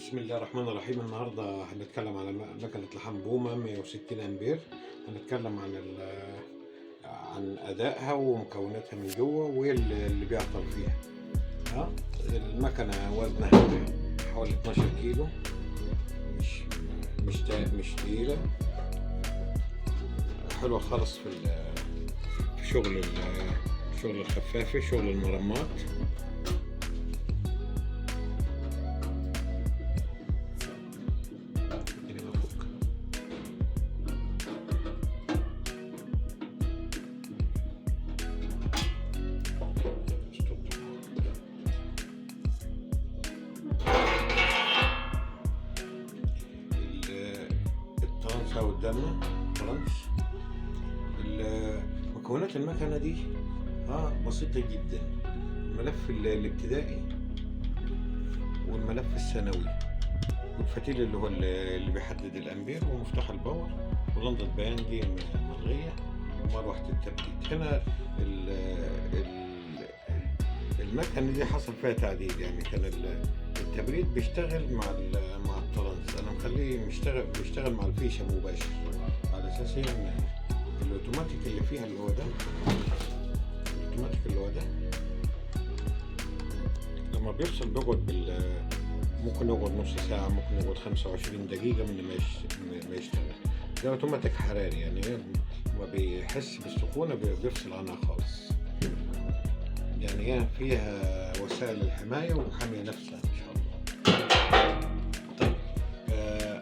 بسم الله الرحمن الرحيم. النهارده هنتكلم على مكنة لحام بومة 160 امبير. هنتكلم عن ادائها ومكوناتها من جوه وايه اللي بيعطل فيها. المكنة وزنها حوالي 12 كيلو، مش تقيلة، حلوة خالص في شغل الخفافة، شغل المرمات. الترانس قدامنا ترانس. مكونات المكنة دي بسيطة جدا. الملف الابتدائي والملف الثانوي والفتيل اللي هو اللي بيحدد الامبير، ومفتاح الباور، ولمبة بيان دي ملغية، ومروحة التبريد. هنا المكنة دي حصل فيها تعديل، يعني كان التبريد بيشتغل مع الترانس، انا مخليه بيشتغل مع الفيشة مباشر، على اساس ان الاوتوماتيك اللي فيها اللي هو ده، لما بيفصل بيقعد ممكن يقعد نص ساعة، ممكن يقعد 25 دقيقة من ما يشتغل. ده اوتوماتيك حراري، يعني ما بيحس بالسخونة بيفصل عنها خالص. يعني هي فيها وسائل الحماية وحماية نفسها ان شاء الله. طيب،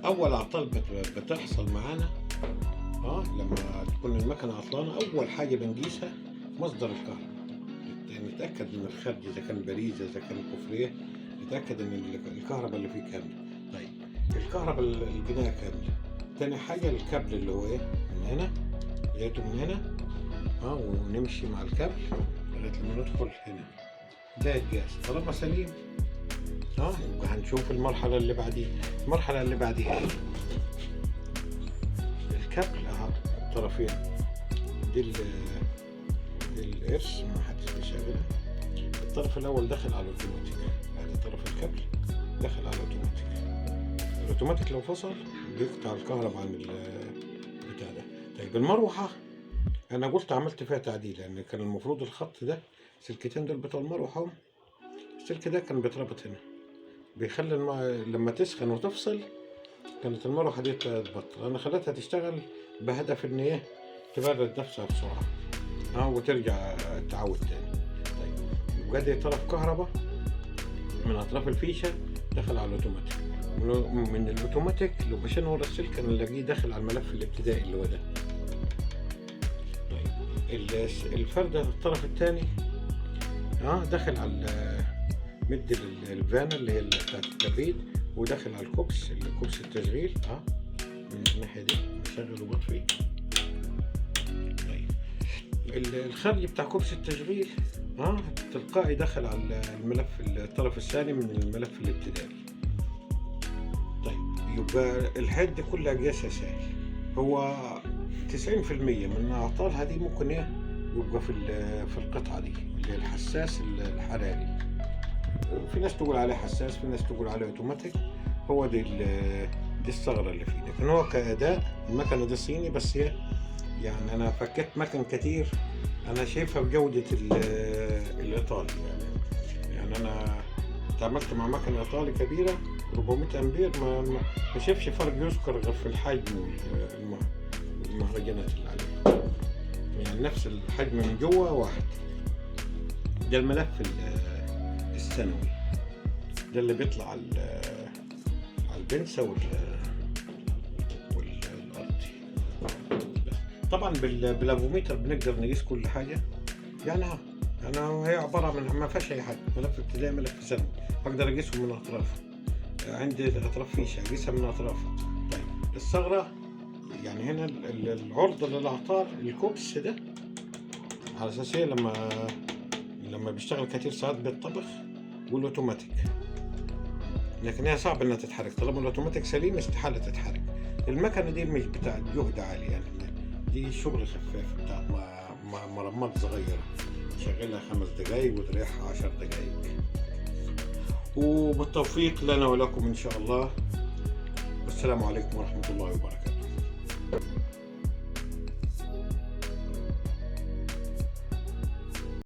اول اعطال بتحصل معانا لما تكون المكنة عطلانة، اول حاجة بنقيسها مصدر الكهرباء. نتأكد من الخارج، اذا كان باريزة، اذا كان كفرية، نتأكد ان الكهرباء اللي فيه كاملة. طيب، الكهرباء البناية كاملة. تاني حاجة الكابل اللي هو من هنا، لقيته من هنا ونمشي مع الكابل لغاية لما ندخل هنا، ده الجهاز طالما سليم. يبقى هنشوف المرحلة اللي بعديها. الكابل الطرفين دي الارس ما حدش بيشغلها. الطرف الاول داخل على الاوتوماتيك، يعني طرف الكابل داخل على الاوتوماتيك لو فصل بيقطع الكهرباء عن البتاع ده. طيب، المروحة انا قلت عملت فيها تعديل، لان كان المفروض الخط ده، السلكتين دول بتوع المروحة، السلك ده كان بيتربط هنا، بيخلي لما تسخن وتفصل كانت المروحة دي تبطل. انا خليتها تشتغل بهدف ان هي تبرد نفسها بسرعة وترجع تعود تاني. طيب، يبقى دي طرف كهرباء من اطراف الفيشة دخل على الاوتوماتيك، من الاوتوماتيك لو مشينا ورا السلك نلاقيه داخل على الملف الابتدائي اللي هو ده. طيب، الفردة الطرف الثاني داخل على مد الفانة اللي هي بتاعت التبريد، وداخل على الكوبس التشغيل من الناحية دي، نشغل وبطفي. طيب، الخارج بتاع كوبس التشغيل تلقائي دخل على الملف الطرف الثاني من الملف الابتدائي. طيب، يبقى الحد كلها قياسها سهل. هو 90% من اعطالها دي ممكن يبقى في القطعة دي اللي هي الحساس الحراري. في ناس تقول عليه حساس، في ناس تقول عليه اوتوماتيك. هو دي الثغرة اللي فيه. لكن هو كأداء المكنة دي صيني، بس هي يعني انا فكيت مكن كتير، انا شايفها بجودة الايطالي. يعني انا تعاملت مع مكنة ايطالي كبيرة 400 امبير، ما شافش فرق يذكر غير في الحجم والمهرجانات اللي عليه، يعني نفس الحجم من جوه واحد. ده الملف الثانوي، ده اللي بيطلع على البنسة والارضي. طبعا بالافوميتر بنقدر نقيس كل حاجة. يعني هي عبارة ما فيهاش اي حاجة، ملف ابتدائي ملف ثانوي، بقدر اقيسهم من اطرافه. عندي اطراف فيشة اقيسها من اطرافها. طيب، الثغرة يعني هنا العرض للاعطال الكوبس ده، على اساس هي لما بيشتغل كتير ساعات بيتطبخ، والاوتوماتيك. لكن هي صعب انها تتحرك، طالما الاوتوماتيك سليم استحالة تتحرك. المكنة دي مش بتاعت جهد عالي، يعني دي شغل خفاف بتاع مرمات صغيرة، تشغلها 5 دقايق وتريحها 10 دقايق. وبالتوفيق لنا ولكم إن شاء الله. والسلام عليكم ورحمة الله وبركاته.